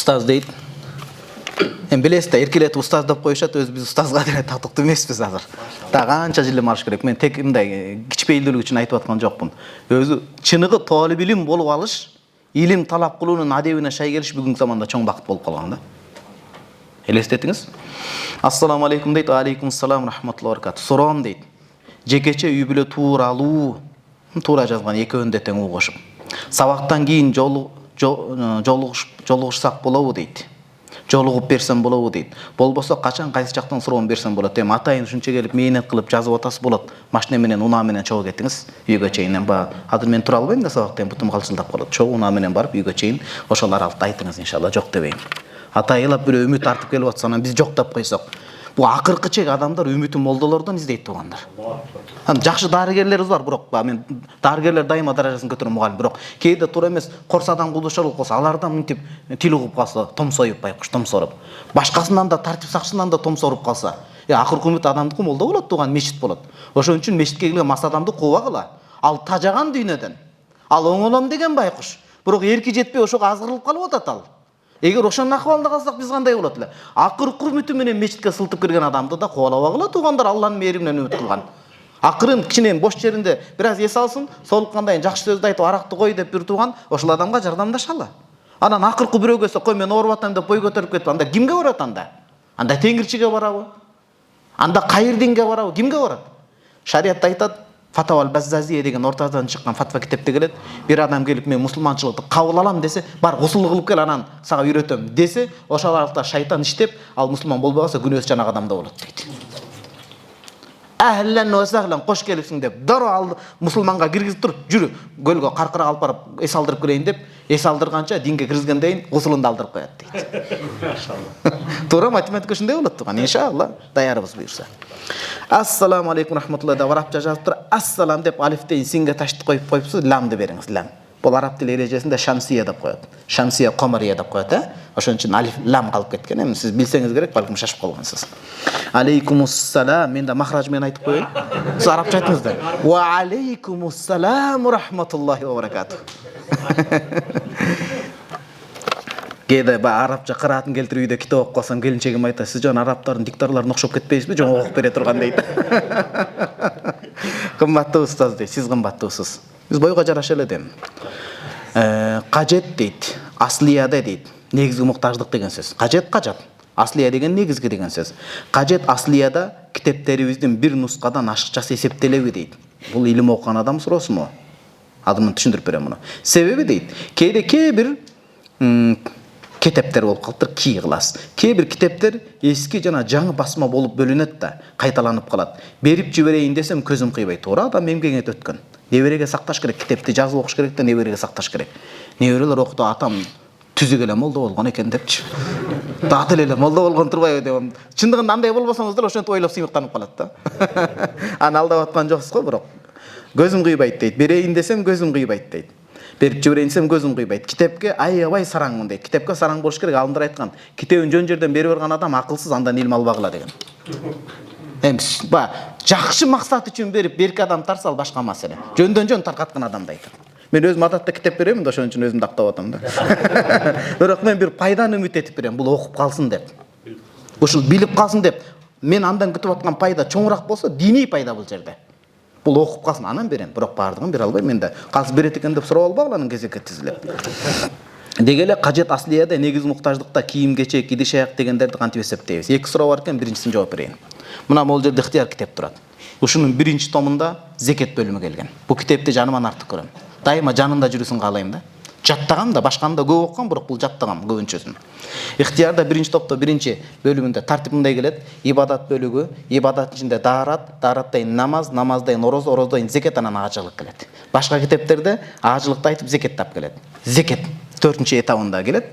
Устаз дейт. Билесиз да, эркелетип устаз деп коюшат, биз устазга деле татыктуу эмеспиз азыр. Да канча жылым алыш керек. Мен тек мындай кичпейилдүүлүк үчүн айтып аткан жокмун. Өзү чыныгы тоолиб илим болуп алыш, илим талап кылуунун адебине шай келиш бүгүнкү заманда чоң бакыт болуп калган да. Элестетиңиз. Ассаламу алейкум дейт, алейкум ассалам рахматуллахи ва баракату. Сурам дейт. Жекече үй бүлө тууралуу, туура жазган экөөнү да тең угушуп. Сабактан кийин жолугушсак болобу дейт. Жолугуп берсем болобу дейт. Болбосо качан кайсы жактан суроом берсем болот. Эми атайын ушунча келип мээнет кылып жазып атасы болот. Машина менен, унаа менен чогуу кетиңиз. Үйгө чейин азыр мен тура албайм да сабактан, бутум калчылдап калат. Чогуу унаа менен барып үйгө чейин ошол аралыкта айтыңыз иншалла, жок дебейм. Атайылап бирөө үмүт артып келип атса, анан биз жок деп койсок, бул акыркы чек адамдар үмүтүн молдолордон издейт туугандар. Жакшы дарыгерлерибиз бар, бирок мен дарыгерлер дайыма даражасын көтөрөн мугалим, бирок кээде туура эмес корс адам кулдушалык болсо, алардан мынтип тил угуп калса, томсоюп байкуш томсоруп. Башкасынан да тартип сакчысынан да томсоруп калса, акыркы үмүт адамдыкы молдо болот, тууган мечит болот. Ошон үчүн мечитке келген мас адамды куубагыла. Ал тажаган дүйнөдөн. Ал оңолом деген байкуш. Бирок эрки жетпей ошого азгырылып калып атат ал. Эгер ошонун акыбалында калсак биз кандай болот эле? Акыркы үмүтү менен мечитке сылтып кирген адамды да кубалабагыла, туугандар, Алланын мээриминен үмүт кылган. Акырын кичинен бош жеринде бир аз эс алсын, солуккандай жакшы сөздү айтып аракты кой деп бир тууган ошол адамга жардамдашалы. Анан акыркы бирөө келсе, кой мен ооруп атам деп бой көтөрүп кетип, анда кимге барат анда? Анда Теңирчиге барабы? Анда кайыр динге барабы? Кимге барат? Шариатта айтат, Фатавал Баззазия деген ортадан чыккан фатва китепте келет. Бир адам келип мен мусулманчылыкты кабыл алам десе, бар гусул кылып кел, анан сага үйрөтөм десе, ошол аралыкта шайтан иштеп, ал мусулман болбогонса күнөөсү жанагы адамда болот дейт. Ахлан ва сахлан, кош келипсиң деп, дароо ал мусулманга киргизип туруп, жүрү, көлгө каркырак алып барып эс алдырып келейин деп, эс алдырганча динге киргизгенден кийин гусулун алдырып коет дейт. Машалла. Туура математика ушундай болот туган, иншалла, даярбыз буюрса. Ассаламу алейкум рахматуллахи деп арабча жазып тур, ассалам деп алифтен синге ташты коюп коюпсуз, ламды бериңиз, лам. Бул араб тили эрежесинде шамсия деп коет. Шамсия комария деп коет, Ошон үчүн алиф лам калып кеткен. Эми сиз билсеңиз керек, балким шашып калгансыз. Алейкумуссалам, мен да махраж менен айтып коеюн. Сиз арабча айтыңыз да. Ва алейкумуссалам рахматуллахи ва баракату. Кээде арабча кыраатын келтирип үйдө китеп окуп калсам, келинчегим айтат, сиз жана арабтардын дикторлоруна окшоп кетпейсизби, жөн окуп бере турган дейт. Кымбаттуу устаз дейт, сиз кымбаттуусуз. Биз бойго жараша эле дем. Кажет дейт, аслияда дейт. Негизги муктаждык деген сөз. Кажет кажат. Аслия деген негизги деген сөз. Кажет аслияда китептерибиздин бир нускадан ашыкчасы эсептелеби дейт. Бул илим окуган адам суроосуму? Адымын түшүндүрүп берем муну. Себеби дейт, кээде кээ бир китептер болуп калыптыр, кий кылас. Кээ бир китептер эски жана жаңы басма болуп бөлүнөт да, кайталанып калат. Берип жиберейин десем көзүм кыйбайт. Туура, адам эмгегине өткөн. Небереге сакташ керек, китепти жазып окуш керек да, небереге сакташ керек. Неберелер окуду, атам түзүк эле молдо болгон экен депчи. Даты эле молдо болгон турбайбы деп. Чындыгында андай болбосоңуз деле ошентип ойлоп сыймыктанып калат да. Аны алдап аткан жоксуз го, бирок көзүм кыйбайт дейт. Берейин десем көзүм кыйбайт дейт. Берип жиберейин десем көзүм кыйбайт. Китепке аябай сараңмын дейт. Китепке сараң болуш керек. Алымдар айткан, китебин жөн жерден берип барган адам акылсыз, андан илим албагыла деген. Эми жакшы максат үчүн берип, берки адам тарса, ал башка маселе. Жөндөн жөн таркаткан адамды айтат. Мен өзүм адатта китеп беремин да, ошон үчүн өзүмдү актап атам да. Бирок мен бир пайданы үмүт этип берем, бул окуп калсын деп. Ушул билип калсын деп. Мен андан күтүп аткан пайда чоңураак болсо, диний пайда бул жерде. Бул окуп калсын, анан берем. Бирок бардыгын бере албайм. Мен да калсы берет экен деп сурап албагыла, анын кезекке тизилеп. Деги эле кажет аслияда негиз муктаждыкта кийим кечек, идиш аяк дегендерди кантип эсептейбиз? Эки суроо бар экен, биринчисин жооп берейин. Мына могул жерде ыктыяр китеп турат. Ушунун биринчи томунда зекет бөлүмү келген. Бул китепти жаныман артык көрөм. Дайыма жанында жүрүсүн каалайм да. Жаттагам да, башканы да көп окугам, бирок бул жаттагам көбүнчөсүн. Ыктыярда биринчи топто биринчи бөлүмүндө тартип мындай келет: ибадат бөлүгү, ибадаттын ичинде даараттайын намаз, намаздайын ороз, ороздайын зекет, анан ажылык келет. Башка китептерде ажылыкты айтып зекеттап келет. Зекет 4-нчү этабында келет.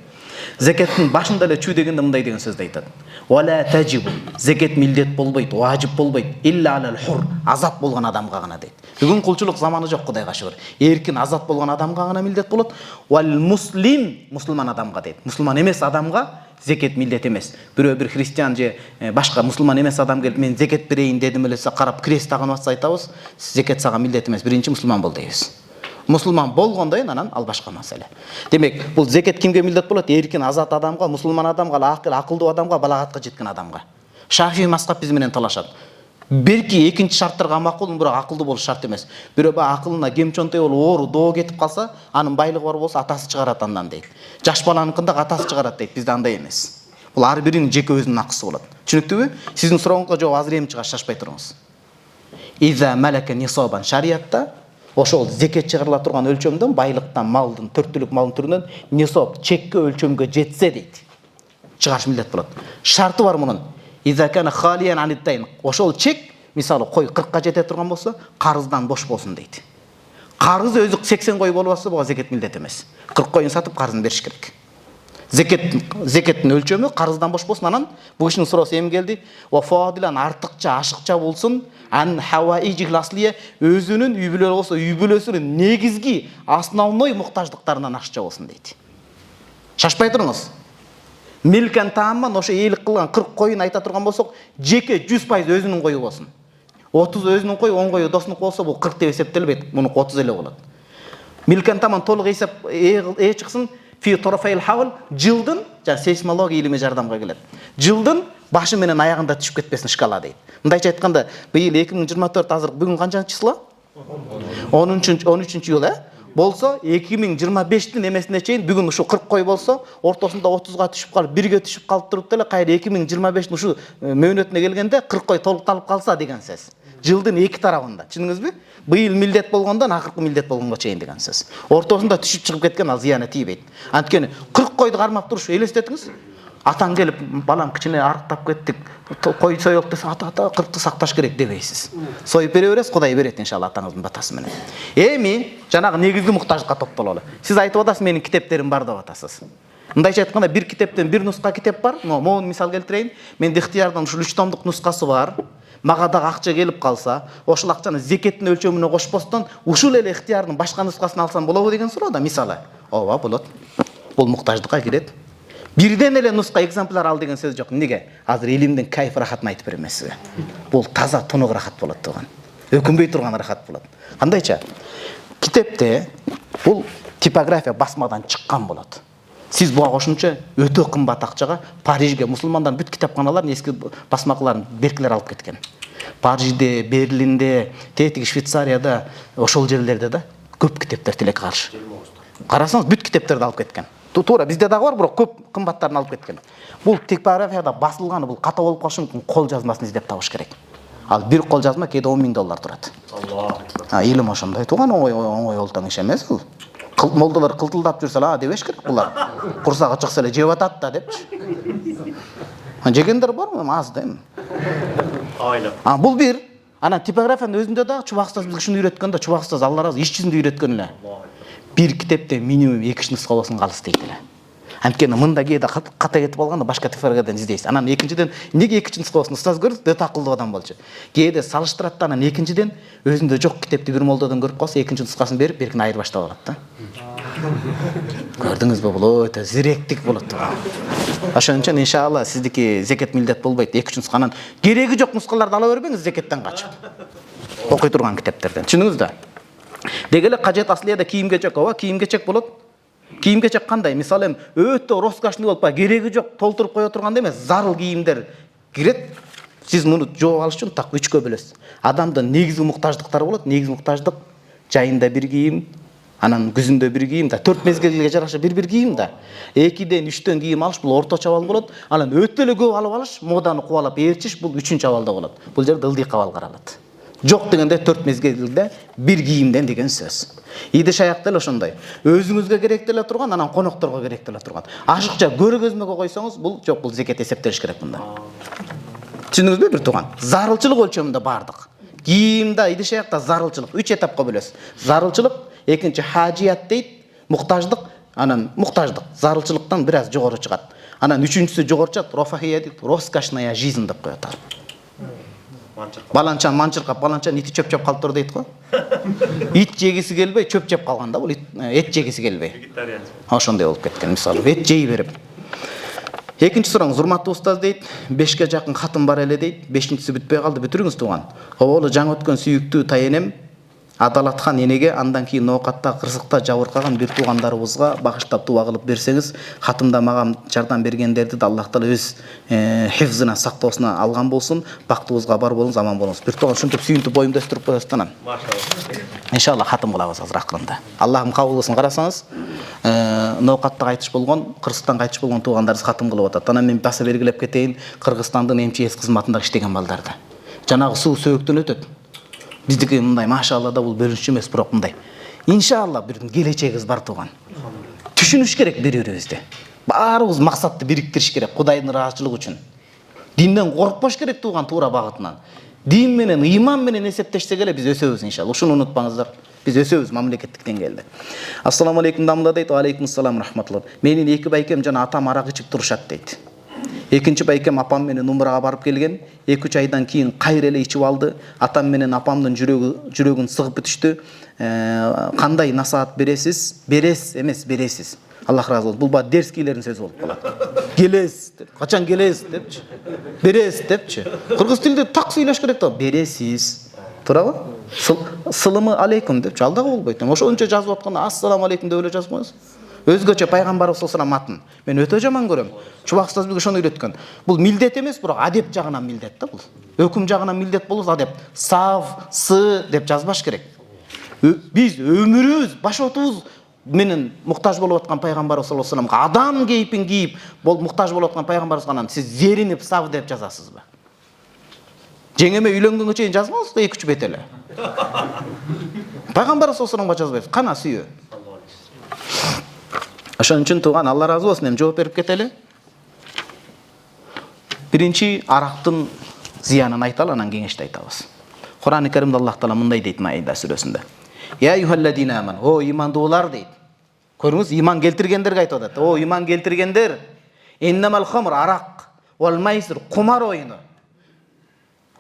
Зекеттин башында эле чүй дегенде мындай деген сөздү айтат. Вала таджибу, зекет милдет болбойт, важип болбойт, илля алал хур, азат болгон адамга гана дейт. Бүгүн кулчулук заманы жок, Кудайга шүгүр. Эркин азат болгон адамга гана милдет болот. Вал муслим, мусулман адамга дейт. Мусулман эмес адамга зекет милдет эмес. Бирөө бир христиан же башка мусулман эмес адам келип мен зекет берейин дедим эле, карап крест тагынып атса айтабыз, зекет сага милдет эмес, биринчи мусулман бол дейбиз. Мусулман болгондойн анан ал башка маселе. Демек, бул зекет кимге милдет болот? Эркин, азат адамга, мусулман адамга, акылдуу адамга, балагатка жеткен адамга. Шафии мазхаб биз менен талашат. Берки экинчи шарттарга макул, бирок акылдуу болуш шарт эмес. Бирөө акылына кемчонтой болуп, оору, доо кетип калса, анын байлыгы бар болсо атасы чыгарат андан дейт. Жаш баланыкында атасы чыгарат дейт. Бизде андай эмес. Бул ар биринин жеке өзүнүн акысы болот. Түшүнүктүүбү? Сиздин сурооңузга жооп азыр эми чыгат, шашпай туруңуз. Иза малака нисабан шариатта ошол зекет чыгарыла турган өлчөмдөн, байлыктан, малдын, төрттүлүк малдын түрүнөн нисаб чекке өлчөмгө жетсе дейт. Чыгарыш милдет болот. Шарты бар мунун. Иза кана халиян аниттайн. Ошол чек, мисалы кой 40ка жете турган болсо, карыздан бош болсун дейт. Карыз өзү 80 кой болбосо буга зекет милдет эмес. 40 койун сатып карызын бериш керек. Зекеттин өлчөмү карыздан бош болсун, анан бул кишинин суроосу эми келди. Ва фадилан артыкча, ашыкча болсун, ан хаваижил аслия өзүнүн үй бүлө болсо, үй бүлөсүнүн негизги основной муктаждыктарынан ашыкча болсун дейт. Шашпай туруңуз. Милкен тааман ошо эйлик кылган 40 коюн айта турган болсок, жеке 100% өзүнүн кою болсун. 30 өзүнүн кою, 10 кою досунук болсо, бул 40 деп эсептелбейт. Муну 30 эле болот. Милкен тааман толук эсеп чыксын. Фи торофайл хавл жылдын, жана сейсмология илими жардамга келет. Жылдын башы менен аягында түшүп кетпесин шкала дейт. Мындайча айтканда, быйыл 2024 азыр бүгүн канчанчы число? 13-жыл, болсо 2025-тин эмесине чейин бүгүн ушу 40 кой болсо, ортосунда 30га түшүп калып, 1ге түшүп калып туруп деле кайра 2025-тин ушу мөөнөтүнө келгенде 40 кой толукталып калса деген сөз. Жылдын эки тарабында. Түшүндүңүзбү? Быйыл милдет болгондон акыркы милдет болгонго чейин деген сөз. Ортосунда түшүп чыгып кеткен ал зыяны тийбейт. Анткени 40 койду кармап туруш элестетиңиз. Атаң келип, балам кичине арыктап кеттик. Кой соёлук десе, ата 40-ты сакташ керек дебейсиз. Союп бере бересиз, Кудай берет иншалла атаңыздын батасы менен. Эми жанагы негизги муктаждыкка токтололу. Сиз айтып атасыз, менин китептерим бар деп атасыз. Мындайча айтканда, бир китептен бир нуска китеп бар. Могу мисал келтирейин. Менде ыктыярдан ушул 3 томдук нускасы бар. Мага дагы акча келип калса, ошол акчаны зекеттин өлчөмүнө кошпостон, ушул эле ыктыярдын башка нускасын алсам болобу деген суроо да, мисалы. Ооба, болот. Бул муктаждыкка кирет. Бирден эле нуска экземпляр ал деген сөз жок. Неге? Азыр илимдин кайф рахатын айтып берем сизге. Бул таза тунук рахат болот туган. Өкүнбөй турган рахат болот. Кандайча? Китепте бул типография басмадан чыккан болот. Сиз буга кошумча өтө кымбат акчага Парижге мусулмандар бүт китапканаларын эски басмакыларын беркилер алып кеткен. Парижде, Берлинде, тетиги Швейцарияда, ошол жерлерде да көп китептер тилекке каршы. Карасаңыз бүт китептерди алып кеткен. Туура бизде дагы бар, бирок көп кымбаттарын алып кеткен. Бул типографияда басылганы, бул ката болуп калышы мүмкүн, кол жазмасын издеп табыш керек. Ал бир кол жазма кээде $10,000 турат. Илим ошондой туган оңой олтоң иш эмес бул. Молдалар кылтылдап жүрсө, дебеш керек булар. Курсагы чыкса эле жеп атат да депчи. Жегендер барбы? Аз да эми. Бул бир. Анан типографиянын өзүндө да чубаксыз бизге ушуну үйрөткөн да, чубаксыз Алла разы иш жүзүндө үйрөткөн эле. Бир китепте минимум 2 нуска болсун калыс дейт эле. Анткени мында кээде ката кетип калганда башка типографиядан издейсиз. Анан экинчиден неге 2 нуска болсун? Устаз көрүп, өтө акылдуу адам болчу. Кээде салыштырат да, анан экинчиден өзүндө жок китепти бир молдодон көрүп калса, экинчи нускасын берип, беркин айырбаштап алат да. Көрдүңүзбү, бул өтө зиректик болот туган. Ошон үчүн иншалла сиздики зекет милдет болбойт. 2 нусканан кереги жок нускаларды ала бербеңиз зекеттен качып. Окуй турган китептерден. Түшүндүңүздү? Деги эле кажет аслияда кийим-кечек, кийим-кечек болот. Кийим-кечек кандай? Мисалы эми өтө роскошный болуп, кереги жок, толтуруп кое турган эмес, зарыл кийимдер кирет. Сиз муну жооп алыш үчүн так 3кө бөлөсүз. Адамдын негизги муктаждыктары болот. Негизги муктаждык жайында бир кийим, анан күзүндө бир кийим да, 4 мезгилге жараша бир кийим да. 2ден 3төн кийим алыш бул орточо абал болот. Анан өтө эле көп алып алыш, моданы кубалап ээрчиш бул 3-чү абалда болот. Бул жерде ылдый абал каралат. Жок дегенде 4 мезгилде бир кийимден деген сөз. Идиш аякта эле ошондой. Өзүңүзгө керектеле турган, анан конокторго керектеле турган. Ашыкча көргөзмөгө койсоңуз, бул жок, бул зекет эсептелиш керек мында. Түшүндүңүзбү бир туган? Зарылчылык өлчөмүндө бардык. Кийимде идиш аякта зарылчылык 3 этапка бөлөсүз. Зарылчылык, экинчи хажият дейт, муктаждык, анан муктаждык. Зарылчылыктан бир аз жогору чыгат. Анан үчүнчүсү жогору чыгат, рофахия дейт, роскошная жизнь деп коет. Баланчан манчыркап, баланчан ити чөп-чөп калып тур дейт го. Ит жегиси келбей, чөп жеп калганда бул эт жегиси келбей. Ошондой болуп кеткен, мисалы, эт жей берип. Экинчи сурооңуз, урматтуу устаз дейт, 5ке жакын хатым бар эле дейт. 5-чиси бүтпөй калды, бүтүрүңүз туган. Оболу жаңы өткөн сүйүктүү тайенем, Адалатхан энеге андан кийин ноокатта кырсыкта жабыркаган бир туугандарыбызга багыштап дуа кылып берсеңиз, хатымда мага жардам бергендерди да Аллах Таала өз хифзина сактоосуна алган болсун. Бактыбызга бар болуңуз, аман болуңуз. Бир тууган ушинтип сүйүнтүп боюмда өстүрүп коесуздан. Иншалла хатым кылабыз азыр акырында. Аллахым кабыл кылсын. Карасаңыз, ноокатта кайтыш болгон, Кыргызстан кайтыш болгон туугандарыбыз хатым кылып атат. Анан мен баса белгилеп кетейин, Кыргызстандын МЧС кызматында иштеген балдарды. Жанагы суу сөйөктөн өтөт. Биздики мындай машалла да бул бөлүнүш эмес, бирок мындай. Иншалла бир келечегибиз бар тууган. Түшүнүш керек бири-бирибизди. Баарыбыз максатты бириктириш керек Кудайдын ыраазычылыгы үчүн. Динден коркпош керек тууган, туура багытынан. Дин менен, ыйман менен эсептешсек эле биз өсөбүз иншалла. Ушуну унутпаңыздар. Биз өсөбүз мамлекеттик деңгээлде. Ассаламу алейкум дамла дейт. Ва алейкум ассалам рахматуллах. Менин эки байкем жана атам арак ичип турушат дейт. Экинчи байкем апам менен умрага барып келген. 2-3 айдан кийин кайра эле ичип алды. Атам менен апамдын жүрөгүн сыгып бүтүштү. Кандай насаат бересиз? Берес эмес, бересиз. Аллах разы болсун. Бул ба дерскийлердин сөзү болуп калат. Келес деп, качан келес депчи. Берес депчи. Кыргыз тилинде так сүйлөш керек да. Бересиз. Туурабы? Сылымы алейкум депчи. Ал дагы болбойт. Ошончо жазып атканда ассаламу алейкум деп эле жазып коесуз. Өзгөчө пайгамбарыбыз саллаллаху алейхи ва саллям атын. Мен өтө жаман көрөм. Чубак устаз бизге ошону үйрөткөн. Бул милдет эмес, бирок адеп жагынан милдет да бул. Өкүм жагынан милдет болсо адеп. Сав, сы деп жазбаш керек. Биз өмүрүбүз, башотубуз менен муктаж болуп аткан пайгамбарыбыз саллаллаху алейхи ва саллямга адам кейпин кийип, муктаж болуп аткан пайгамбарыбызга сиз зеринип сав деп жазасызбы? Жеңеме үйлөнгөнгө чейин жазмаңыз да 2-3 бет эле. Пайгамбарыбыз саллаллаху алейхи ва саллямга жазбайсыз. Кана сүйө. Ошон үчүн тууган, Алла разы болсун, эми жооп берип кетели. Биринчи арактын зыянын айталы, анан кеңешти айтабыз. Кур'ан-ы Каримде Аллах Таала мындай дейт Маида сүрөсүндө. Я юхалладина аман. О имандуулар дейт. Көрүңүз, иман келтиргендерге айтып атат. О иман келтиргендер. Иннамал хамр арак, вал майсир кумар оюну.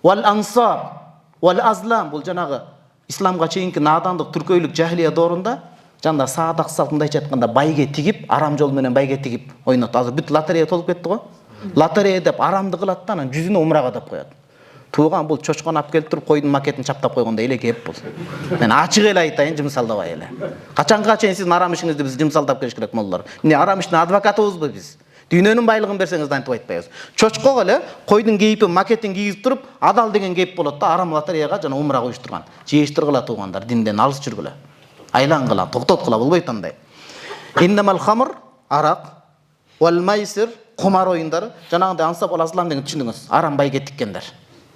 Вал ансаб, вал азлам, бул жанагы исламга чейинки надандык, түркөйлүк, жахилия доорунда жанда саадак салтында айтканда байге тигип, арам жол менен байге тигип ойнот. Азыр бүт лотерея толуп кетти го. Лотерея деп арамды кылат да, анан жүзүнө умрага деп коет. Тууган, бул чочкон алып келип туруп койдун макетин чаптап койгондой эле кеп бул. Мен ачык эле айтайын, жымсалдабай эле. Качанга чейин сиздин арам ишиңизди биз жымсалдап келиш керек моллор. Эмне арам иштин адвокатыбызбы биз? Дүйнөнүн байлыгын берсеңиз да антип айтпайбыз. Чочкого эле койдун кейпин, макетин кийип туруп, адал деген кейп болот да, арам лотереяга жана умрага уюштурган. Жештиргыла туугандар, динден алыс жүргүлө. Айлангыла, токтоткула болбойт андай. Иннамал хамр арак, вал майсир кумар оюндары, жанагындай ансап вал азлам деген түшүндүңүз, арам байге тиккендер.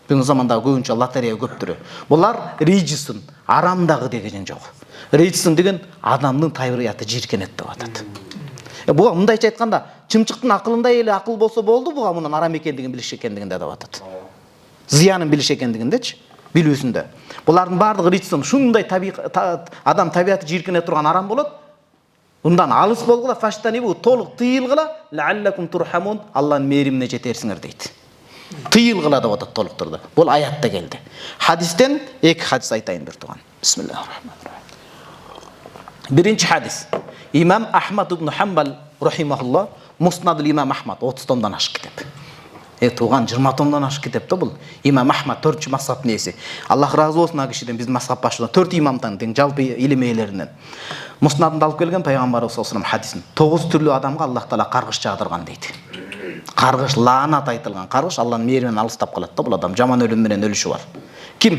Бүгүнкү заманда көбүнчө лотерея көптүрү. Булар риджисун, арамдагы деген жок. Риджисун деген адамдын табиаты жиркенет деп атат. Буга мындайча айтканда, чымчыктын акылындай эле акыл болсо болду, буга мунун арам экендигин билиш экендигинде деп атат. Зыянын билиш экендигиндечи, билүүсүндө. Булардын бардыгы риджисун, шундай адам табиаты жиркене турган арам болот. Ундан алыс болгула, фаштанибу, толук тыйылгыла, лааллакум турхамун, Алланын мээримине жетерсиңер дейт. Тыйылгыла деп атат толуктурду. Бул аятта келди. Хадистен эки хадис айтайын бир тууган. Бисмиллахир-рахманир-рахим. Биринчи хадис. Имам Ахмад ибн Хамбал рахимахуллах, Муснадул имам Ахмад 30 томдон ашык китеп. Тууган 20 томдон ашык китеп да бул. Имам Ахмад 4-чү мазхабтын ээси. Аллах разы болсун а кишиден, биздин мазхаб башында 4 имамдан тең жалпы илим ээлеринен. Муснадында алып келген пайгамбарыбыз саллаллаху алейхи ва саллям хадисин 9 түрлүү адамга Аллах Таала каргыш жаадырган дейт. Каргыш, лаанат айтылган каргыш Алланын мээриминен алыстап калат да бул адам, жаман өлүм менен өлүшү бар. Ким?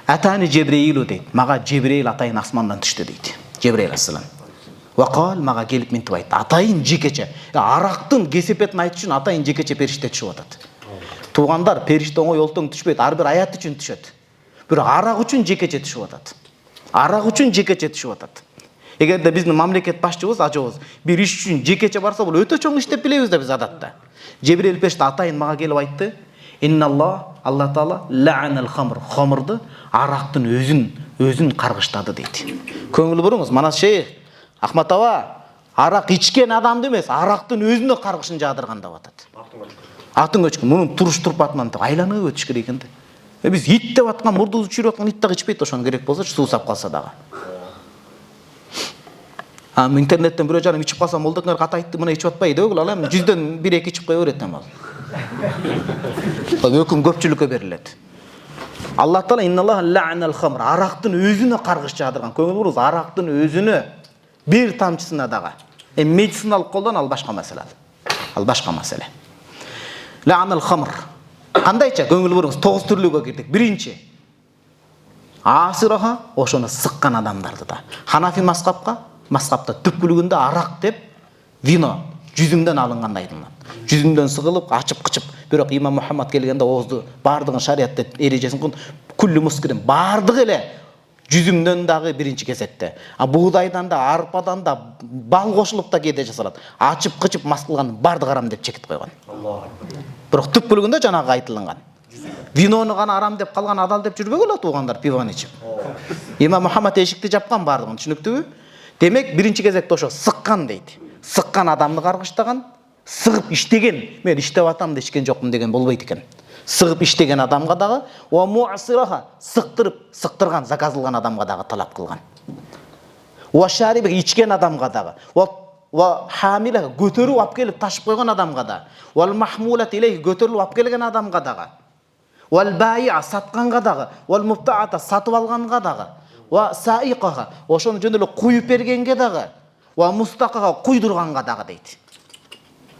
Атани Жебреилу дейт. Мага Жебреил атайын асмандан түштү дейт. Жебреил ассалам. Вакал мага келип мынтип айтты. Атайын жекече, арактын кесепетин айтыш үчүн атайын жекече периште түшүп атат. Туугандар, периште оңой олтоң түшпөйт, ар бир аят үчүн түшөт. Бирок арак үчүн жекече түшүп атат. Арак үчүн жекече түшүп атат. Эгерде биздин мамлекет башчыбыз, ажыбыз бир иш үчүн жекече барса, бул өтө чоң иш деп билебиз да биз адатта. Жебреил периште атайын мага келип айтты. Инналлах, Алла Таала лаанал хамр, хамрды арактын өзүн каргыштады дейт. Көңүл буруңуз, мана шейх Ахмат аба, арак ичкен адамды эмес, арактын өзүнө каргышын жаадырган деп атат. Атын өчкөн, мунун туруш турпатынан айланып өтүш керек экен. Биз ит деп аткан, мурдубузду чүйрүп аткан ит дагы ичпейт, ошону керек болсо суу сап калса дагы. Интернеттен бирөө жарым ичип калсам, молдоңор ката айтты, мына ичип атпайбы өгүл, ал эми 100дөн 1-2 ичип кое берет эми ал. Өкүм көпчүлүккө берилет. Алла Таала инналлаха ла'нал хамр, арақтың өзіне қарғыш жадырған. Көңіл бұрыңыз, арақтың өзіне бір тамчысына дағы. Медициналық қолдан ал башқа мәселе. Ал башқа мәселе. Ла'нал хамр. Қандайша көңіл бұрыңыз, 9 түрліге кірдік. Бірінші, асыраха, ошоны сыққан адамдарды да. Ханафи масқапта түпкілігінде арақ деп вино жүзімден алынғанда айтылған. Жүзімден сығылып, ашып-қычып, бірақ имам Мұхаммад келгенде оғызды бардығын шариатта ережесін құн, күллі мұскірін бардығы еле жүзімден дағы бірінші кесетті. Буғдайдан да, арпадан да, бал қошылып та кейде жасалады. Ашып-қычып мас қылған бардығы арам деп чекет қойған. Бірақ түпкілігінде жаңағы айтылынған. Виноны ғана арам деп қалған адал деп жүрбек олады оғандар пиваны ішіп. Имам Мұхаммад ешікті жапқан бардығын, түсінікті бі? Демек, бірінші кезекте ошо сыққан дейді. Сыққан адамды қарғыштаған, сығып іштеген, мен іштеп атамды ішкен жоқпын деген болбайды екен. Сығып іштеген адамға дағы, уа муасираха, сықтырған, заказылған адамға дағы талап қылған. Уа шарибе, ішкен адамға дағы, уа хамилаха, көтеру ап келіп ташып қойған адамға да, уа махмулат илейхи, көтеріліп ап келген адамға дағы, уа байя, сатқанға дағы, уа муптаата, сатып алғанға дағы, уа саиқаха, ошоны жөнделі қойып бергенге дағы, уа мустақаға қойдырғанға дағы дейді.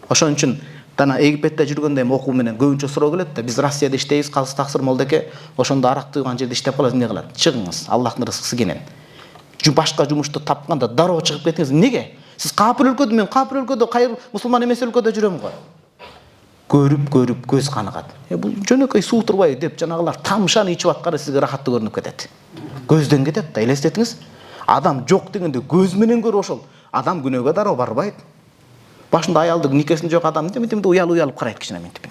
Ошон үчүн тана Египетте жүргөндө эми окуу менен көбүнчө суроо келет да, биз Россияда иштейбиз, казыр таксыр молдеке, ошондо арак тыйган жерде иштеп каласыз, эмне кылат? Чыгыңыз, Аллахтын рызкысы кенен. Башка жумушту тапканда дароо чыгып кетиңиз. Неге? Сиз капыр өлкөдө, мен капыр өлкөдө, кайыр мусулман эмес өлкөдө жүрөм го. Көрүп көз каныгат. Бул жөнөкөй суу турбай деп жанагылар тамшаны ичип атканы сизге рахаттуу көрүнүп кетет. Көздөн кетет да, элестетиңиз. Адам жок дегенде көз менен көрүп ошол. Адам күнөөгө дароо барбайт. Башында аялдык никесин жок адам демде уялып карайт кичине мынтип.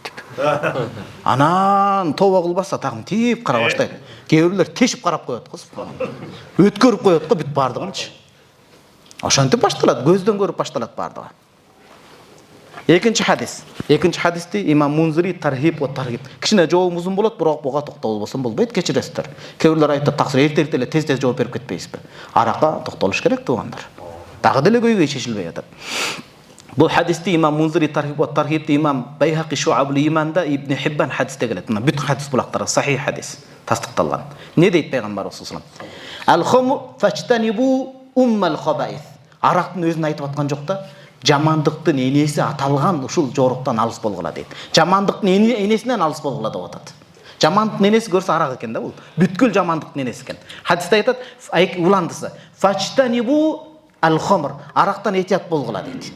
Анан тоба кылбаса тагын тип кара баштайт. Кээ бирлер тешип карап коет го. Өткөрүп коет го бүт бардыгынчы. Ошентип башталат, көздөн көрүп башталат бардыгы. Экинчи хадисти имам Мунзири тархиб ва тархиб. Кичине жообум узун болот, бирок буга токтолуп болсом болбойт, кечиресиздер. Кээ бирлер айтат, таксыр эрте-эрте эле тез-тез жооп берип кетпейсизби? Аракка токтолуш керек туугандар. Дагы деле көйгөй чечилбей атат. Бұл хадисті имам Мунзири тархибті имам Байхақи Шуабул иманда Ибн Хиббан хадисте келеді. Бүт хадис бұлақтары сахи хадис тастықталған. Не дейді пайғамбар саллаллаху алейхи ва саллям? Ал-хумр фачтанибу уммал хабаис. Арақтың өзін айтып атқан жоқ та, жамандықтың енесі аталған ушул жоруктан алыс болғыла дейді. Жамандықтың енесінен алыс болғыла деп атады. Жамандықтың енесі көрсе арақ екен да бұл. Бүткіл жамандықтың енесі екен. Хадисте айтады, уландысы фачтанибу ал-хумр. Арақтан этият болғыла дейді.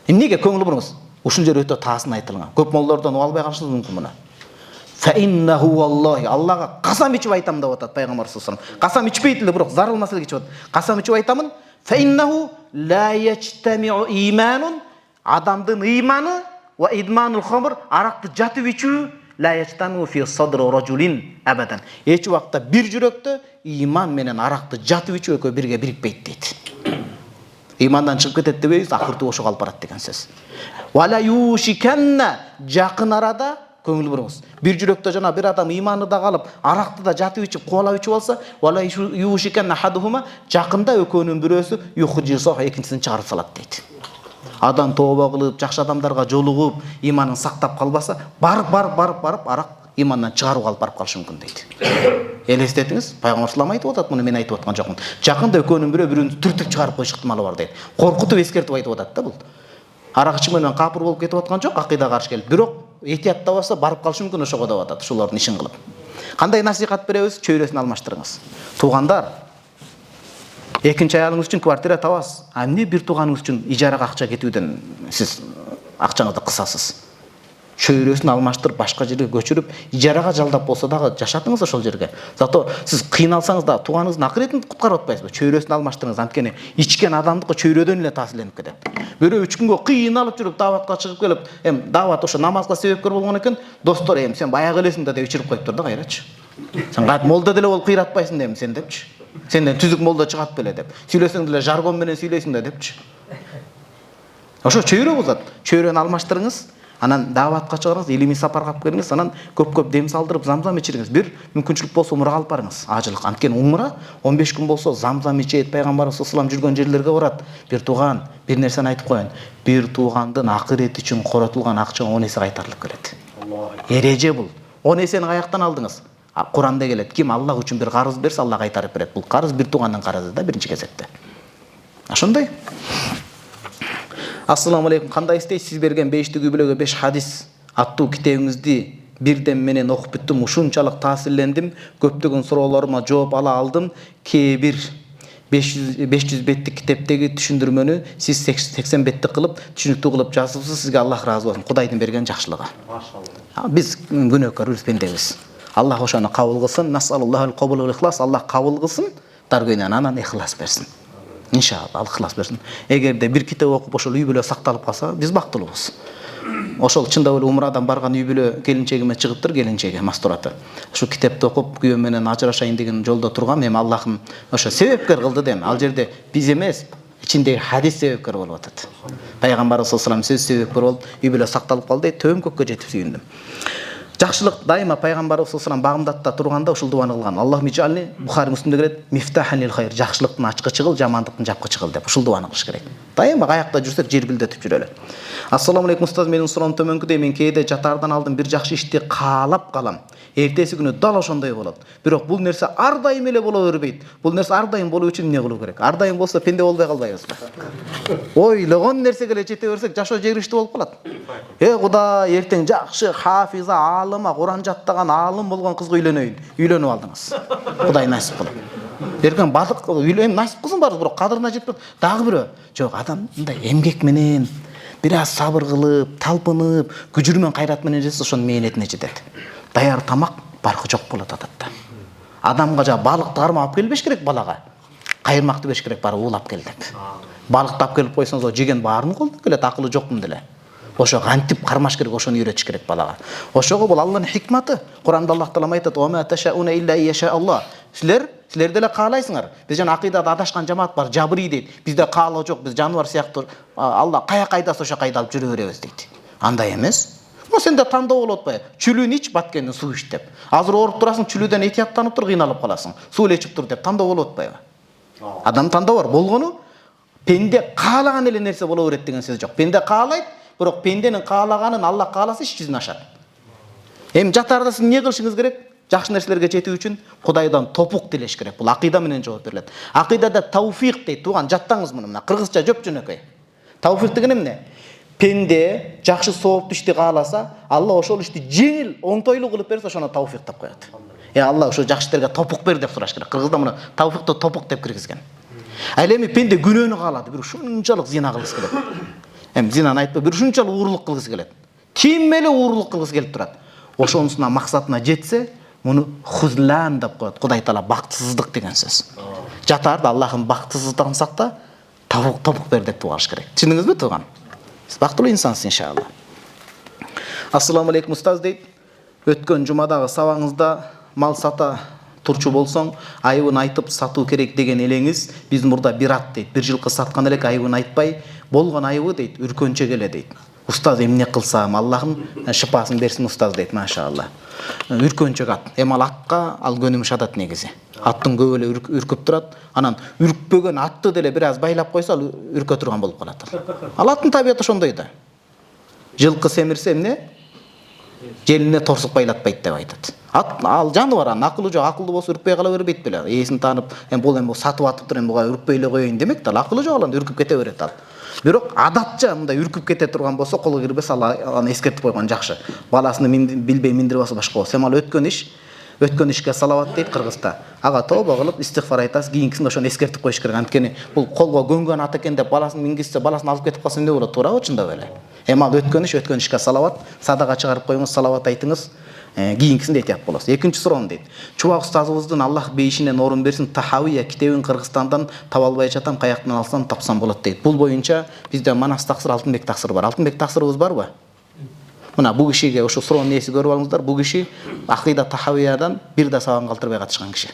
Неге көңіл бұрыңыз? Ушул жер өтө таасын айтылған. Көп моллордон албай калышыңыз мүмкүн муну. Фа иннаху валлахи, Аллага касам ичип айтам деп атат пайгамбар саллаллаху алейхи ва саллям. Касам ичпейт эле, бирок зарыл маселе кечип атат. Касам ичип айтамын. Фа иннаху ла ячтамиу иманун, адамдын ыйманы ва идманул хамр, аракты жатып ичүү ла ячтамиу фи садри ражулин абадан. Эч убакта бир жүрөктө иман менен аракты жатып ичүү экөө бирге бирикпейт дейт. Имандан шығып кетет дебейбиз, акырты ошо калып барат деген сөз. Вала юшиканна, жакын арада көңүл буруңуз. Бир жүрөктө жана бир адам иманы да калып, аракты да жатып ичип, кубалап ичип алса, вала юшиканна хадухума, жакында экөөнүн бирөөсү юхжисо, экинчисин чыгарып салат дейт. Адам тооба кылып, жакшы адамдарга жолугуп, иманын сактап калбаса, барып арак имандан чыгарып алып барып калышы мүмкүн дейт. Элестетиңиз, пайгамбар салам айтып атат, муну мен айтып аткан жокмун. Жакында экөөнүн бирөө-бирин түртүп чыгарып коюш ыктымалы бар дейт. Коркутуп эскертип айтып атат да бул. Арак ичүү менен капыр болуп кетип аткан жок, акыйда каршы келип, бирок этиятта болсо барып калышы мүмкүн ошого деп атат, ушулардын ишин кылып. Кандай насихат беребиз? Чөйрөсүн алмаштырыңыз. Туугандар, экинчи аялыңыз үчүн квартира табасыз. А эмне бир тууганыңыз үчүн ижарага акча кетүүдөн сиз акчаңызды кысасыз? Чөйрөсүн алмаштырып, башка жерге көчүрүп, ижарага жалдап болсо дагы жашатыңыз ошол жерге. Зато сиз кыйналсаңыз да тууганыңыздын акыретин куткарып атпайсызбы? Чөйрөсүн алмаштырыңыз, анткени ичкен адамдыкы чөйрөдөн эле таасирленип кетет. Бирөө 3 күнгө кыйналып жүрүп дааватка чыгып келип, даават ошо намазга себепкер болгон экен, достор, сен баягы элесиң да деп ичирип коюптур да кайрачы. Сен кайт молда деле болуп кыйратпайсың дейм сен депчи. Сенден түзүк молда чыгат беле деп. Сүйлөсөң деле жаргон менен сүйлөйсүң да депчи. Ошо чөйрө болот. Чөйрөнү алмаштырыңыз. Анан дааватка чыгарыңыз, илимий сапарга алып келиңиз, анан көп дем салдырып замзам ичириңиз. Бир мүмкүнчүлүк болсо умрага алып барыңыз. Ажылык. Анткени умра 15 күн болсо замзам ичет, пайгамбарыбыз саллаллаху алейхи ва саллям жүргөн жерлерге барат. Бир тууган, бир нерсени айтып коеюн. Бир туугандын акырети үчүн коротулган акча 10 эсе кайтарылып келет. Эреже бул. 10 эсени каяктан алдыңыз? Kur'anda келет, ким Аллах үчүн бир карыз берсе, Аллах кайтарып берет. Бул карыз бир туугандын карызы да биринчи кезекте. Ошондой. Ассаламу алейкум. Кандай истейсиз? Сиз берген 5 күбөлөгө 5 хадис аттуу китебиңизди бирден менен окуп бүттүм. Ушунчалык таасирлендим. Көптөгөн суроолорума жооп ала алдым. Кээ бир 500 беттик китептеги түшүндүрмөнү сиз 80 беттик кылып түшүнүктүү кылып жазыпсыз. Сизге Аллах ыраазы болсун. Кудайдын берген жакшылыгы. Машалла. Биз күнөөкөр пендебиз. Аллах ошону кабыл кылсын. Насаллахул кабул вал ихлас. Аллах кабыл кылсын. Даргөйнөн анан ихлас берсин. Иншалла, Аллах ихлас берсин. Эгерде бир китеп окуп ошол үй бүлө сакталып калса, биз бактылуубуз. Ошол чындап эле умрадан барган үй бүлө келинчегиме чыгыптыр, келинчеге мастураты. Ушу китепти окуп күйөөм менен ажырашайын деген жолдо тургам, эми Аллахым ошо себепкер кылды дейм. Ал жерде биз эмес, ичиндеги хадис себепкер болуп атат. Пайгамбарыбыз саллаллаху алейхи сөз себепкер болуп, үй бүлө сакталып калды, төмөнкөккө жетип сүйүндүм. Жакшылык дайыма пайгамбарыбыз саллаллаху алейхи багымдатта турганда ушул дуаны кылган. Аллахум иджални, Бухари Муслимде келет, мифтахан лил хайр, жакшылыктын ачкычы кыл, жамандыктын жапкычы кыл деп ушул дуаны кылыш керек. Дайыма каякта жүрсөк жербилдетип жүрөлү. Ассаламу алейкум устаз, менин суроом төмөнкүдөй. Мен кээде жатаардан алдым бир жакшы ишти каалап калам. Эртеси күнү дал ошондой болот. Бирок бул нерсе ар дайым эле боло бербейт. Бул нерсе ар дайым болуу үчүн эмне кылуу керек? Ар дайым болсо пенде болбой калбайбызбы? Ойлогон нерсеге эле жете берсек жашоо жегириштүү болуп калат. Кудай, эртең жакшы хафиза, алыма, Куран жаттаган алым болгон кызга үйлөнөйүн. Үйлөнүп алдыңыз. Кудай насип кылып. Берген бадык үйлөнүп насип кылсын барыбыз, бирок кадырына жетпей. Дагы бирөө, жок, адам мындай эмгек менен бир аз сабыр кылып, талпынып, күжүр менен кайрат менен жасаса ошонун мээнетине жетет. Даяр тамак баркы жок болот адатта. Адамга жа балыкты кармап алып келбеш керек балага. Кайырмакты бериш керек, барып уулап кел деп. Балыкты алып келип койсоңуз, жеген баарын колдон келет, акылы жокмун деле. Ошо кантип кармаш керек, ошону үйрөтүш керек балага. Ошого бул Алланын хикматы. Куранда Аллах таала айтат: "Ва ма ташауна илля яша Аллах". Силер деле каалайсыңар. Биз жана акыйдада адашкан жамаат бар, жабырый дейт. Бизде каалоо жок, биз жаныбар сыяктуу. Аллах каяка айдаса ошо кайда алып жүрө беребиз дейт. Андай эмес. Сенде тандоо болуп атпайбы? Чүлүүн ич, баткенден суу ич деп. Азыр ооруп турасың, чүлүүдөн этияттанып тур, кыйналып каласың. Суу эле ичип тур деп тандоо болуп атпайбы? Адам тандоо бар. Болгону пенде каалаган эле нерсе боло берет деген сөз жок. Пенде каалайт, бирок пенденин каалаганын Аллах кааласа иш жүзүнө ашат. Эми жатаарда сиз эмне кылышыңыз керек? Жакшы нерселерге жетүү үчүн Кудайдан топук тилеш керек. Бул акыйда менен жооп берилет. Акыйдада тавфик дейт. Туган жаттаңыз муну. Мына кыргызча жөп-жөнөкөй. Тавфик деген эмне? Пенде жакшы сооптуу ишти кааласа, Алла ошол ишти жеңил, оңтойлуу кылып берсе, ошону тавфик деп коет. Алла ошо жакшы иштерге топук бер деп сураш керек. Кыргызда муну тавфикти топук деп киргизген. Ал эми пенде күнөөнү каалады, бир ушунчалык зина кылгысы келет. Эми зинаны айтпай, бир ушунчалык уурлук кылгысы келет. Ким эле уурлук кылгысы келип турат. Ошонусуна максатына жетсе, муну хузлан деп коет. Кудай таала бактысыздык деген сөз. Жатаарда Аллахын бактысыздыгын сакта, топук бер деп тугаш керек. Түшүндүңүзбү тууган? Сиз бактылуу инсансыз иншалла. Ассаламу алейкум устаз дейт. Өткөн жумадагы сабаңызда мал сата турчу болсоң, айыбын айтып сатуу керек деген элеңиз, биздин мурда бир ат дейт. Бир жылкы саткан элек айыбын айтпай, болгон айыбы дейт, үркөнчө келе дейт. Устаз эмне кылсам, Аллахым шыпасын берсин устаз дейт, машалла. Үркөнчөк ат. Ал атка ал көнүмүш адат негизи. Аттын көп эле үркүп турат. Анан үркпөгөн атты деле бир аз байлап койсо, ал үркө турган болуп калат. Ал аттын табияты ошондой да. Жылкы семирсе эмне? Желине торсук байлатпайт деп айтат. Ал жаныбар, акылы жок, акылдуу болсо үркпөй кала бербейт беле. Ээсин таанып, бул сатып атыптыр, буга үркпөй эле коеюн демек да, акылы жок, ал үркүп кете берет ал. Бирок адатча мындай үркүп кете турган болсо, колго кирбес, аны эскертип койгон жакшы. Баласыны билбей миндирип алса башка болот. Ал өткөн ишке салават дейт кыргызда. Ага тобо кылып истигфар айтасыз, кийинкисинде ошону эскертип коюш керек. Анткени бул колго көнгөн ат экен деп баласын мингизсе, баласын алып кетип калса эмне болот? Туурабы, чындап эле? Ал өткөн ишке салават, садака чыгарып коюңуз, салават айтыңыз. Кийинкисинде этият болосуз. Экинчи суроом дейт. Чубак устазыбыздын Аллах бейишинен орун берсин, Тахавия китебин Кыргызстандан таба албай жатам, каяктан алсам тапсам болот дейт. Бул боюнча бизде Манас таксыр, Алтынбек таксыр бар. Алтынбек таксырыбыз барбы? Мына бул кишиге ошо суроонун ээси көрүп алыңыздар. Бул киши Акыйда Тахавиядан бир да сабак калтырбай катышкан киши.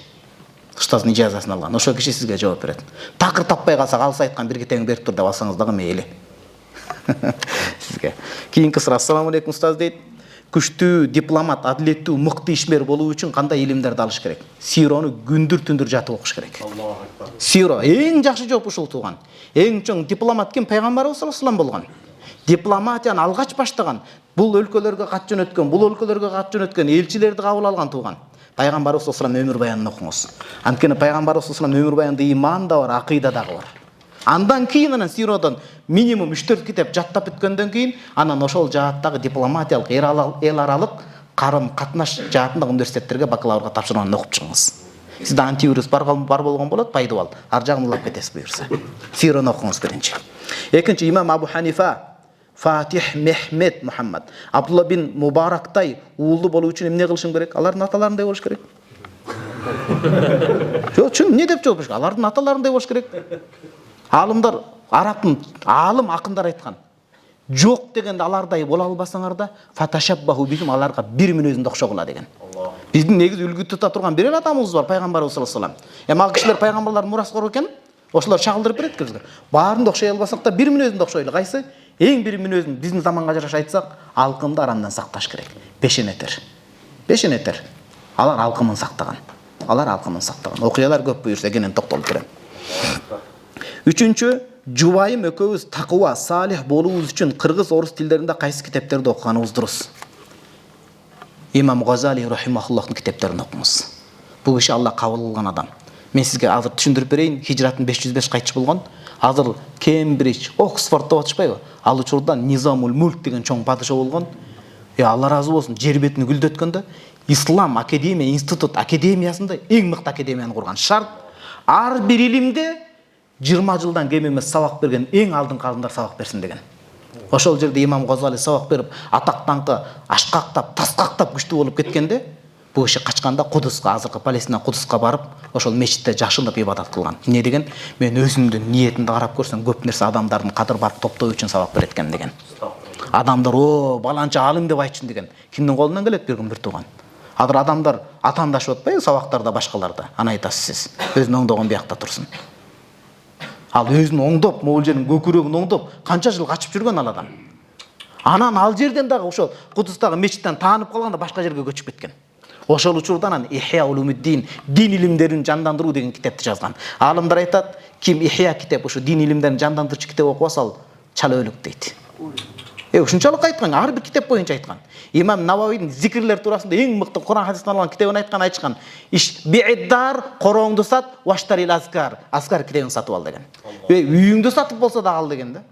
Устаздын ижазасын алган. Ошо киши сизге жооп берет. Такыр таппай калсак, алыс айткан бир китебиң берип тур деп алсаңыз дагы мейли. Сизге. Кийинки суроо. Ассаламу алейкум устаз дейт. Күчтүү дипломат, адилеттүү, мыкты ишмер болуу үчүн кандай илимдерди алыш керек? Сирону күндүр-түндүр жатып окуш керек. Сиро эң жакшы жооп ушул тууган. Эң чоң дипломат ким? Пайгамбарыбыз саллаллаху алейхи вассалам болгон. Дипломатияны алгач баштаган, бул өлкөлөргө кат жөнөткөн, элчилерди кабыл алган тууган. пайгамбарыбыз саллаллаху алейхи өмүр баянын окуңуз. Анткени пайгамбарыбыз саллаллаху алейхи өмүр баянында иман да бар, акыйда да бар. Андан кийин анан сиродан минимум 3-4 китеп жаттап бүткөндөн кийин анан ошол жааттагы дипломатиялык эл аралык карым катнаш жаатындагы университеттерге бакалаврга тапшырманы окуп чыгыңыз. Сизде антивирус бар болгон болот, пайдыбал. Ар жагын улап кетесиз буюрса. Сираны окуңуз биринчи. Экинчи имам Абу Ханифа, Фатих Мехмед Мухаммад, Абдулла бин Мубарактай уулу болуу үчүн эмне кылышым керек? Алардын аталарындай болуш керек. Жок, чын эмне деп жооп беришкен? Алардын аталарындай болуш керек. Алымдар, арабтын алым акындар айткан. Жок дегенде алардай бола албасаңар да фаташаббаху бихим, аларга бир мүнөзүндө окшогула деген. Биздин негизи үлгү тута турган бир адамыбыз бар, пайгамбарыбыз саллаллаху алейхи вассалам. Эми ал кишилер пайгамбарлар мураскор экен, ошолор чагылдырып берет бизге. Баарында окшой албасак да бир мүнөзүндө окшойлу. Кайсы? Эң бир мүнөзүн биздин заманга жараша айтсак, алкымды арамдан сакташ керек. Бешенетер. Бешенетер. Алар алкымын сактаган. Окуялар көп буюрса кенен токтолуп берем. Үчүнчү, Жубайым экөөбүз такыва, салих болуубуз үчүн кыргыз, орус тилдеринде кайсы китептерди окуганыбыз дурус? Имам Газали рахимахуллахтын китептерин окуңуз. Бул киши Алла кабыл кылган адам. Мен сизге азыр түшүндүрүп берейин. Хижратын 505 кайтчы болгон. Азыр Кембридж, Оксфорд деп атышпайбы? Ал учурда Низамул Мулк деген чоң падыша болгон. Алла разы болсун, жер бетин гүлдөткөндө Ислам академия, институт академиясында эң мыкты академияны курган. Шарт ар бир илимде 20 жылдан кем эмес сабак берген эң алдыңкы алдындар сабак берсин деген. Ошол жерде имам Газали сабак берип, атактанкы ашкактап, таскактап күчтүү болуп кеткенде, бул киши качканда Кудуска, азыркы Палестина Кудуска барып, ошол мечитте жашылып ибадат кылган. Эмне деген? Мен өзүмдүн ниетимди карап көрсөм, көп нерсе адамдардын кадыр барып топтоо үчүн сабак берет экен деген. Адамдар баланча алым деп айтчын деген. Кимдин колунан келет бир күн бир тууган. Азыр адамдар атаандашып атпайбы сабактарда, башкаларда. Аны айтасыз сиз. Өзүн оңдогон биякта турсун. Ал өзүн оңдоп, могул жерин көкүрөгүн оңдоп, канча жыл качып жүргөн ал адам. Анан ал жерден дагы ошол Кудустагы мечиттен таанып калганда башка жерге көчүп кеткен. Ошол учурда анан Ихя улумуддин, дин илимдерин жандандыруу деген китепти жазган. Алымдар айтат, ким Ихя китеп, ушу дин илимдерин жандандырчу китеп окуп алса, чала өлүк дейт. Ушунчалык айткан, ар бир китеп боюнча айткан. Имам Нававийдин зикирлер туурасында эң мыкты Куран хадистен алган китебин айтчыкан. Би'иддар, корооңду сат, ваштарил азкар, азкар китебин сатып ал деген. Үйүңдү сатып болсо да ал деген да.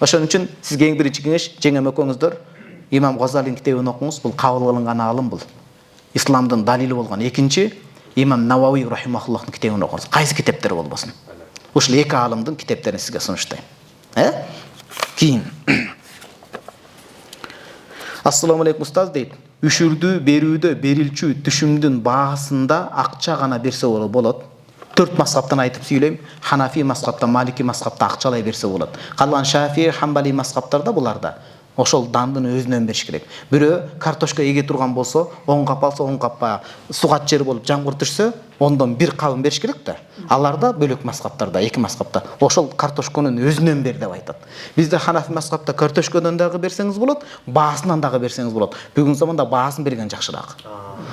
Ошон үчүн сизге эң биринчи кеңеш, жеңем экөөңүздөр Имам Газалинин китебин окуңуз, бул кабыл кылынган алым бул. Исламдын далили болгон. Экинчи, Имам Навави рахимахуллахтын китебин окуңуз. Кайсы китептер болбосун. Ушул эки алымдын китептерин сизге сунуштайм. Кийин Ассаламу алейкум устаз дейт. Үшүрдүү берүүдө берилчү түшүмдүн баасында акча гана берсе болот. 4 мазхабтан айтып сүйлөйм. Ханафи мазхабта, Малики мазхабта акчалай берсе болот. Калган Шафии, Хамбали мазхабтарда буларда ошол дандын өзүнөн бериш керек. Бирөө картошка эге турган болсо, 10 кап алса, 10 капка сугат жер болуп жамгыр түшсө, ондон 1 кабын бериш керек да. Аларда бөлөк мазхабтарда, эки мазхабта ошол картошканын өзүнөн бер деп айтат. Бизде Ханафи мазхабта картошкадан дагы берсеңиз болот, баасынан дагы берсеңиз болот. Бүгүн заманда баасын берген жакшыраак.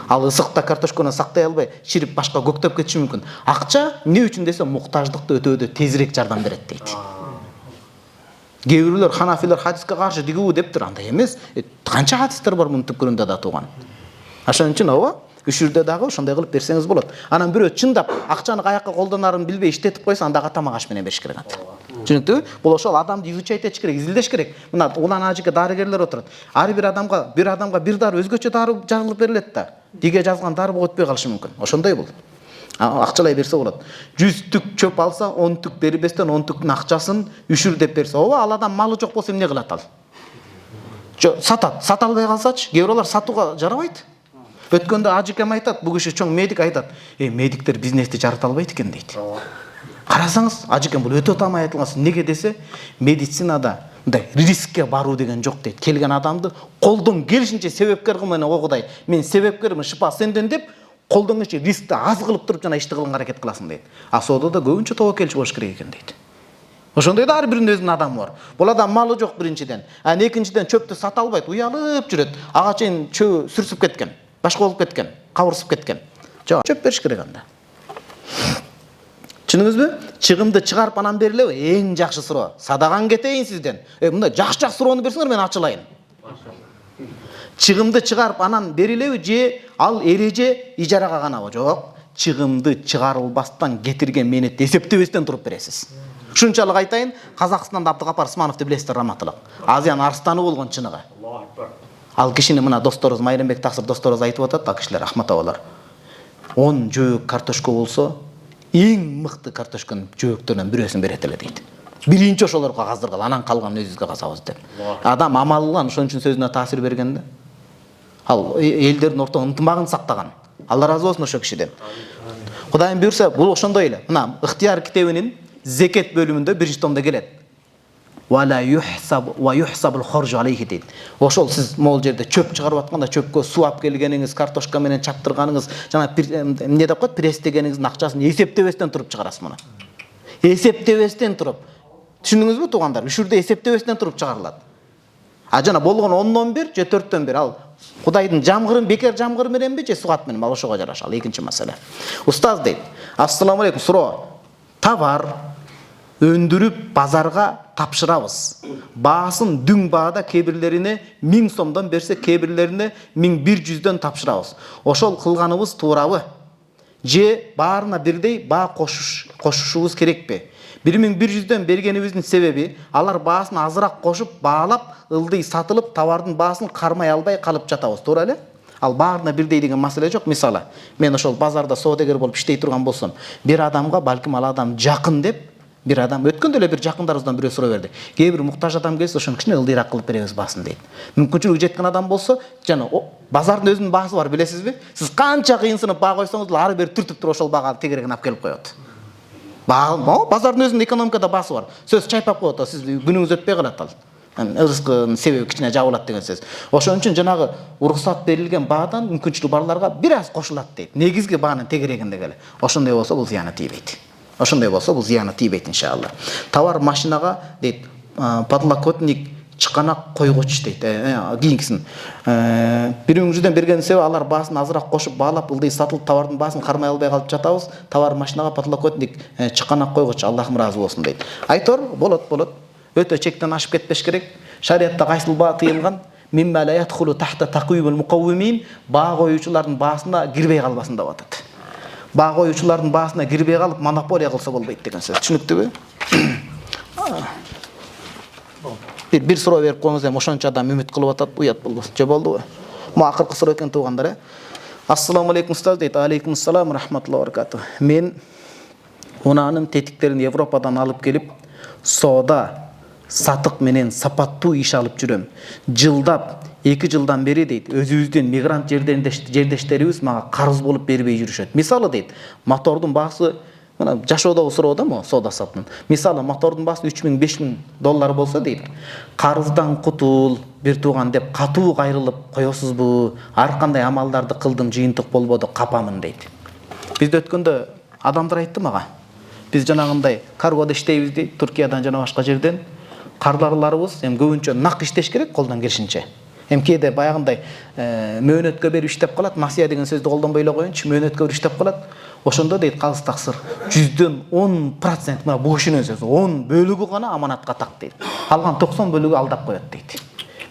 Ал ысыкта картошканы сактай албай, ширип башка көктөп кетиши мүмкүн. Акча эмне үчүн десе, муктаждыкты өтөөдө тезирээк жардам берет дейт. Кээ бирлер Ханафилер хадиске каршы дигүү дептир, андай эмес. Канча хадистер бар мунун түпкүрүндө да тууган. Ошон үчүн үшүрдө дагы ошондой кылып берсеңиз болот. Анан бирөө чындап акчаны каяка колдонарын билбей иштетип койсо, анда тамак аш менен бериш керек анда. Түшүнүктүбү? Бул ошол адамды изучать этиш керек, изилдеш керек. Мына улан ажыка дарыгерлер отурат. Ар бир адамга бир дары өзгөчө дары жазылып берилет да. Диге жазган дары өтпөй калышы мүмкүн. Ошондой бул. Акчалай берсе болот. 100 түк чөп алса, 10 түк бербестен 10 түктүн акчасын үшүр деп берсе, ал адам малы жок болсо эмне кылат ал? Сатат. Сата албай калсачы, кээ бирлер сатууга жарабайт. Өткөндө ажыкем айтат, бул киши чоң медик айтат. Медиктер бизнести жарыта албайт экен дейт. Карасаңыз, ажыкем бул өтө таамай айтылган. Неге десе, медицинада мындай рискке баруу деген жок дейт. Келген адамды колдон келишинче себепкер кылмай огудай. Мен себепкермин, шыпа сенден деп, колдон келишинче рискти аз кылып туруп жана ишти кылганга аракет кыласың дейт. Соодада көбүнчө тобокелчи болуш керек экен дейт. Ошондой да ар биринин өзүнүн адамы бар. Бул адам малы жок биринчиден. Экинчиден чөптү сата албайт, уялып жүрөт. Ага чейин чөө сүрсүп кеткен. Башка болуп кеткен, кабырсып кеткен. Жок, чөп бериш керек анда. Түшүндүңүзбү? Чыгымды чыгарып анан берилеби? Эң жакшы суроо. Садаган кетейин сизден. Мындай жакшы суроону берсеңер мен ачылайын. Чыгымды чыгарып анан берилеби же ал эреже ижарага ганабы? Жок. Чыгымды чыгарылбастан кетирген менетти эсептебестен туруп бересиз. Ушунчалык айтайын, Казакстанда Абдыгапар Усмановду билесиздер, раматылык. Азиянын арстаны болгон чыныгы. Ал кишини мына досторубуз Майрамбек Таксыр досторубуз айтып атат, ал кишилер Ахмат абалар. 10 жөөк картошка болсо, эң мыкты картошканын жөөктөрүнөн бирөөсүн берет эле дейт. Биринчи ошолорго каздыргал, анан калганын өзүбүзгө казабыз деп. Адам амалынан ошон үчүн сөзүнө таасир берген да. Ал элдердин ортого ынтымагын сактаган. Алла разы болсун ошо кишиден. Кудайым буйрса, бул ошондой эле. Мына Ыктыяр китебинин зекет бөлүмүндө 1-томдо келет. Вала юхсаб ва юхсабул хоржу алейхи дейт. Ошол сиз могул жерде чөп чыгарып атканда чөпкө суу алып келгениңиз, картошка менен чаптырганыңыз, жана эмне деп коет, престегениңиздин акчасын эсептебестен туруп чыгарасыз муну. Эсептебестен туруп. Түшүндүңүзбү туугандар? Үшүрдө эсептебестен туруп чыгарылат. А жана болгон 10дон 1 же 4төн 1 ал Кудайдын жамгырын бекер жамгыр мененби же сугат менен, ал ошого жараша. Ал экинчи маселе. Устаз дейт. Ассаламу алейкум, суроо. Товар өндүрүп базарга тапшырабыз. Баасын дүң баада кебирлерине 1000 сомдон берсе, кебирлерине 1100дөн тапшырабыз. Ошол кылганыбыз туурабы? Же баарына бирдей баа кошушубуз керекпи? 1100дөн бергенибиздин себеби алар баасын азыраак кошуп, баалап, ылдый сатылып, товардын баасын кармай албай калып жатабыз, туура эле? Ал баарына бирдей деген маселе жок. Мисалы, мен ошол базарда соодагер болуп иштей турган болсом, бир адамга балким ал адам жакын деп, бир адам өткөндө эле бир жакындарыбыздан бирөө суроо берди. Кээ бир муктаж адам келсе, ошонун кичине ылдыйраак кылып беребиз баасын дейт. Мүмкүнчүлүгү жеткен адам болсо, жана базардын өзүнүн баасы бар, билесизби? Сиз канча кыйынсынып баа койсоңуз да ары бери түртүп туруп ошол баага тегерегин алып келип коет. Базардын өзүнүн экономикада баасы бар. Сөз чайпап коет, сиз күнүңүз өтпөй калат ал. Ырыскынын себеби кичине жабылат деген сөз. Ошон үчүн жанагы уруксат берилген баадан мүмкүнчүлүгү барларга бир аз кошулат дейт. Негизги баанын тегерегинде эле. Ошондой болсо бул зыяны тийбейт. Ошондой болсо бул зыяны тийбейт иншалла. Товар машинага дейт, подлокотник чыканак койгуч дейт. Кийинкисин. 1100дөн берген себеби алар баасын азыраак кошуп, баалап, ылдый сатылып, товардын баасын кармай албай калып жатабыз. Товар машинага подлокотник чыканак койгуч, Аллахым ыраазы болсун дейт. Айтор, болот. Өтө чектен ашып кетпеш керек. Шариатта кайсыл баа тыйылган? Мимма ла ядхулу тахта тaqwibul muqawwimin, баа коюучулардын баасына кирбей калбасын деп атат. Баа коюучулардын баасына кирбей калып, монополия кылса болбойт деген сөз. Түшүнүктүбү? Бир суроо берип коюңуз, эми ошончо адам үмүт кылып атат, уят болбосун. Же болдубу? Могу акыркы суроо экен туугандар, Ассаламу алейкум устаз дейт. Алейкум ассалам рахматуллахи ва баракатух. Мен унаанын тетиктерин Европадан алып келип, соода сатык менен сапаттуу иш алып жүрөм. Жылдап 2 жылдан бери дейт, өзүбүздүн мигрант жердештерибиз мага карыз болуп бербей жүрүшөт. Мисалы дейт, мотордун баасы мына жашоодогу суроо да мо соода саттын. Мисалы мотордун баасы $3000-$5000 болсо дейт, карыздан кутул бир тууган деп катуу кайрылып коесузбу? Ар кандай амалдарды кылдым, жыйынтык болбоду, капамын дейт. Бизде өткөндө адамдар айтты мага. Биз жанагындай каргода иштейбиз дейт, Туркиядан жана башка жерден. Кардарларыбыз эми көбүнчө нак иштеш керек, колдон келишинче. Эми кээде баягындай мөөнөткө берип иштеп калат, насыя деген сөздү колдонбой эле коеюнчу, мөөнөткө берип иштеп калат. Ошондо дейт калыс таксыр 10% мына бул кишинин сөзү, 10% гана аманатка так дейт. Калган 90% алдап коет дейт.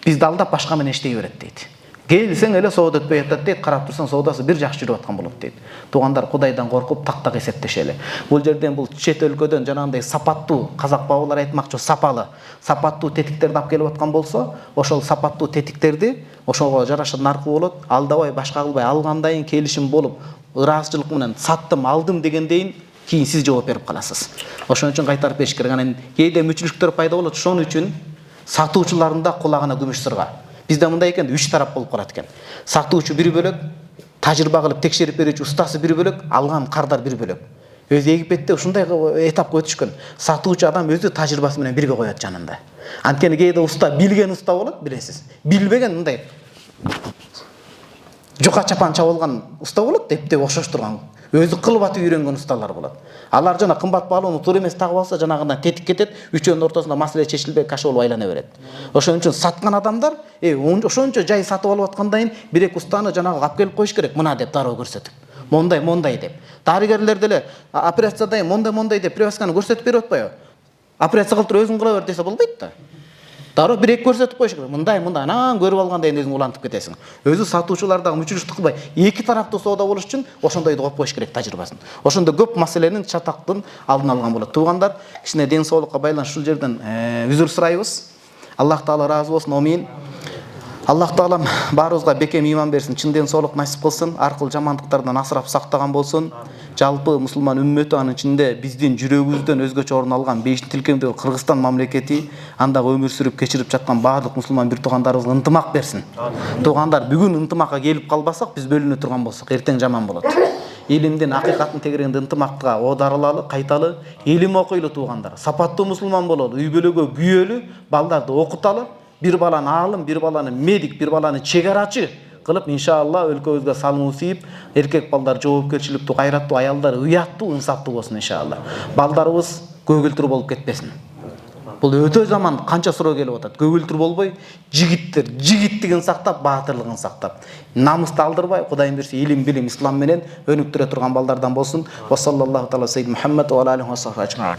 Бизди алдап башка менен иштей берет дейт. Келсең эле соода өтпөй атат дейт, карап турсаң соодасы бир жакшы жүрүп аткан болот дейт. Туугандар, Кудайдан коркуп тактак эсептешели. Бул жерден бул чет өлкөдөн жанагындай сапаттуу, казак бабалар айтмакчы, сапаттуу тетиктерди алып келип аткан болсо, ошол сапаттуу тетиктерди ошого жараша наркы болот, алдабай башка кылбай алгандан келишим болуп, ыраазычылык менен саттым, алдым дегендейин кийин сиз жооп берип каласыз. Ошон үчүн кайтарып бериш керек. Анан кээде мүчүлүктөр пайда болот. Ошон үчүн сатуучулардын да кулагына күмүш сырга. Bizde мындай экен, 3 тарап болуп калат экен. Сатуучу бир бөлөк, тажрыйба кылып текшерип берүүчү устасы бир бөлөк, алган кардар бир бөлөк. Өзү Египетте ушундай этапка өтүшкөн. Сатуучу адам өзү тажрыйбасы менен бирге коет жанында. Анткени кээде уста, билген уста болот, билесиз. Билбеген мындай жука чапан чабылган уста болот, эптеп окшоштурган. Өзү кылып атып үйрөнгөн усталар болот. Алар жана кымбат баалоону туура эмес тагып алса, жанагындан тетик кетет, үчөөнүн ортосунда маселе чечилбей каша болуп айлана берет. Ошон үчүн саткан адамдар, ошончо жай сатып алып аткандан кийин бир-эки устаны жанагы алып келип коюш керек, мына деп дароо көрсөтүп. Мондай деп. Дарыгерлер деле операцияда мондай деп привязканы көрсөтүп берип атпайбы? Операция кылып туруп өзүң кыла бер десе болбойт да. Дароо бир эки көрсөтүп коюш керек. Мындай анан көрүп алганда эми өзүң улантып кетесиң. Өзү сатуучулар дагы мүчүлүштү кылбай, эки тараптуу соода болуш үчүн ошондойду коюп коюш керек тажрыйбасын. Ошондо көп маселенин чатактын алдын алган болот. Туугандар, кичине ден соолукка байланыш ушул жерден үзүр сурайбыз. Аллах таала ыраазы болсун. Амин. Аллах таалам баарыбызга бекем иман берсин, чын ден соолук насип кылсын, аркылуу жамандыктардан асырап сактаган болсун. Жалпы мусулман үммөтү, анын ичинде биздин жүрөгүбүздөн өзгөчө орун алган 5-тилкемдеги Кыргызстан мамлекети, андагы өмүр сүрүп кечирип жаткан баардык мусулман бир туугандарыбызга ынтымак берсин. Туугандар, бүгүн ынтымакка келип калбасак, биз бөлүнө турган болсок, эртең жаман болот. Илимдин акыйкаттын тегерегинде ынтымакка оодарылалы, кайталы, илим окуйлу туугандар. Сапаттуу мусулман бололу, үй бүлөгө күйөлү, балдарды окуталы. Bir баланы алым, bir баланы медик, bir баланы чегарачы кылып, иншалла өлкөбүзгө салымы тийип, эркек балдар жоопкерчиликтүү, кайраттуу, аялдар ыяттуу, инсаптуу болсун иншалла. Балдарыбыз көгүлтүр болуп кетпесин. Бул өтө заман канча суроо келип атат. Көгүлтүр болбой, жигиттер жигиттигин сактап, баатырлыгын сактап, намысты алдырбай, Кудайым берсе илим, билим, ислам менен өнүктүрө турган балдардан болсун. Ва саллаллаху тааала саййид Мухаммад ва алейхи ва сахбихи